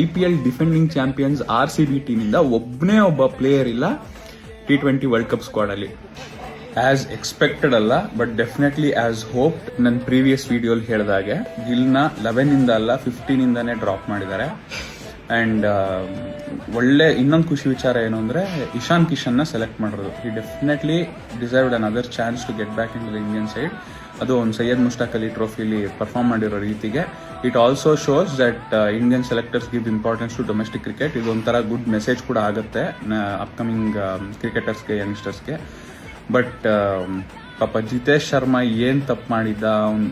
IPL defending champions RCB ಟೀಮಿಂದ ಒಬ್ಬನೇ ಒಬ್ಬ player ಇಲ್ಲ T20 ವರ್ಲ್ಡ್ ಕಪ್ ಸ್ಕ್ವಾಡ್ ಅಲ್ಲಿ. ಆಸ್ ಎಕ್ಸ್ಪೆಕ್ಟೆಡ್ ಅಲ್ಲ, ಬಟ್ ಡೆಫಿನೆಟ್ಲಿ ಆಸ್ ಹೋಪ್ಡ್. ನನ್ನ ಪ್ರೀವಿಯಸ್ ವಿಡಿಯೋಲಿ ಹೇಳಿದಾಗೆ ಗಿಲ್ನ 11 ಇಂದ ಅಲ್ಲ 15 ಇಂದಾನೇ ಡ್ರಾಪ್ ಮಾಡಿದ್ದಾರೆ. ಅಂಡ್ ಒಳ್ಳೆ ಇನ್ನೊಂದು ಖುಷಿ ವಿಚಾರ ಏನು ಅಂದ್ರೆ ಇಶಾನ್ ಕಿಶನ್ ನ ಸೆಲೆಕ್ಟ್ ಮಾಡಿರೋದು. He definitely deserved another chance to get back in the Indian side. ಅದು ಒಂದು ಸೈಯದ್ ಮುಷ್ತಾಕ್ ಅಲಿ ಟ್ರೋಫಿಲಿ ಪರ್ಫಾರ್ಮ್ ಮಾಡಿರೋ ರೀತಿಗೆ it also shows that Indian selectors give importance to domestic cricket. ಇದು ಒಂಥರ ಗುಡ್ ಮೆಸೇಜ್ ಕೂಡ ಆಗುತ್ತೆ ಅಪ್ಕಮಿಂಗ್ ಕ್ರಿಕೆಟರ್ಸ್ಗೆ, ಯಂಗ್ಸ್ಟರ್ಸ್ಗೆ. ಬಟ್ ಪಾಪ ಜಿತೇಶ್ ಶರ್ಮಾ ಏನ್ ತಪ್ಪು ಮಾಡಿದ್ದ, ಅವ್ನ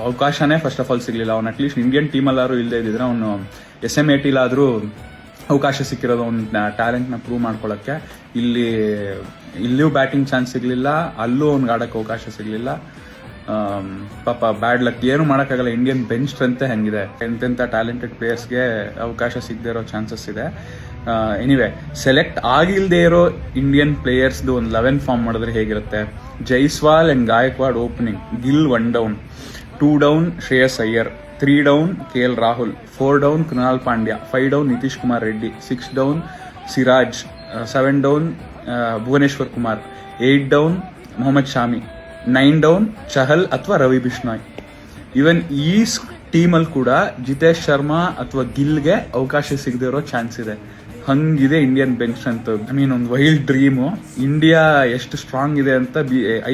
ಅವಕಾಶನೇ ಫಸ್ಟ್ ಆಫ್ ಆಲ್ ಸಿಗ್ಲಿಲ್ಲ. ಅವ್ನು ಅಟ್ಲೀಸ್ಟ್ ಇಂಡಿಯನ್ ಟೀಮಲ್ಲಾದ್ರೂ ಇಲ್ಲದೆ ಇದ್ದಿದ್ರೆ ಅವನು SM80 ಅವಕಾಶ ಸಿಕ್ಕಿರೋದು ಅವ್ನ ಟ್ಯಾಲೆಂಟ್ನ ಪ್ರೂವ್ ಮಾಡ್ಕೊಳ್ಳೋಕ್ಕೆ. ಇಲ್ಲಿಯೂ ಬ್ಯಾಟಿಂಗ್ ಚಾನ್ಸ್ ಸಿಗ್ಲಿಲ್ಲ, ಅಲ್ಲೂ ಅವ್ನಿಗೆ ಆಡೋಕ್ಕೆ ಅವಕಾಶ ಸಿಗ್ಲಿಲ್ಲ. ಪಾಪ ಬ್ಯಾಡ್ ಲಕ್, ಏನು ಮಾಡೋಕ್ಕಾಗಲ್ಲ. ಇಂಡಿಯನ್ ಬೆಂಚ್ ಸ್ಟ್ರೆಂತ್ ಹೆಂಗಿದೆ, ಎಂತೆಂಥ ಟ್ಯಾಲೆಂಟೆಡ್ ಪ್ಲೇಯರ್ಸ್ಗೆ ಅವಕಾಶ ಸಿಗದೆ ಇರೋ ಚಾನ್ಸಸ್ ಇದೆ. ಎನಿವೆ, ಸೆಲೆಕ್ಟ್ ಆಗಿಲ್ದೇ ಇರೋ ಇಂಡಿಯನ್ ಪ್ಲೇಯರ್ಸ್ದು ಒಂದು 11 ಫಾರ್ಮ್ ಮಾಡಿದ್ರೆ ಹೇಗಿರುತ್ತೆ? Jaiswal and Gaikwad opening, Gill 1 down, 2 down Shreyas Iyer, 3 down KL Rahul, 4 down Krunal Pandya, 5 down Nitish Kumar Reddy, 6 down Siraj, 7 down Bhuvneshwar Kumar, 8 down Mohammed Shami, 9 down Chahal ಅಥವಾ ರವಿ ಬಿಷ್ಣಾಯ್. ಈವನ್ ಈ ಟೀಮಲ್ಲಿ ಕೂಡ ಜಿತೇಶ್ ಶರ್ಮಾ ಅಥವಾ ಗಿಲ್ಗೆ ಅವಕಾಶ ಸಿಗದೆ ಇರೋ ಚಾನ್ಸ್ ಇದೆ. ಹಂಗಿದೆ ಇಂಡಿಯನ್ ಬೆಂಚ್ ಅಂತ. ಐ ಮೀನ್, ಒಂದು ವೈಲ್ಡ್ ಡ್ರೀಮು. ಇಂಡಿಯಾ ಎಷ್ಟು ಸ್ಟ್ರಾಂಗ್ ಇದೆ ಅಂತ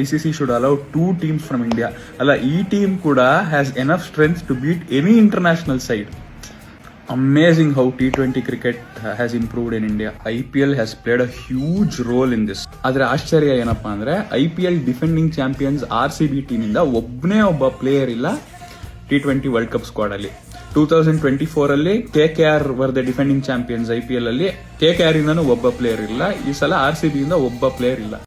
ICC should allow 2 teams from India. ಅಲ್ಲ, ಈ ಟೀಮ್ ಕೂಡ has enough strength to beat any international side. Amazing how T20 cricket has improved in India. IPL has played a huge role in this. ಆದ್ರೆ ಆಶ್ಚರ್ಯ ಏನಪ್ಪಾ ಅಂದ್ರೆ IPL defending champions RCB ಟೀಮಿಂದ ಒಬ್ಬನೇ ಒಬ್ಬ player ಇಲ್ಲ T20 ವರ್ಲ್ಡ್ ಕಪ್ ಸ್ಕ್ವಾಡ್ ಅಲ್ಲಿ. 2024 ಅಲ್ಲಿ KKR were the defending champions IPL ಅಲ್ಲಿ. KKR ಇಂದನೂ ಒಬ್ಬ ಪ್ಲೇಯರ್ ಇಲ್ಲ. ಈ ಸಲ RCB ಇಂದ ಒಬ್ಬ ಪ್ಲೇಯರ್ ಇಲ್ಲ.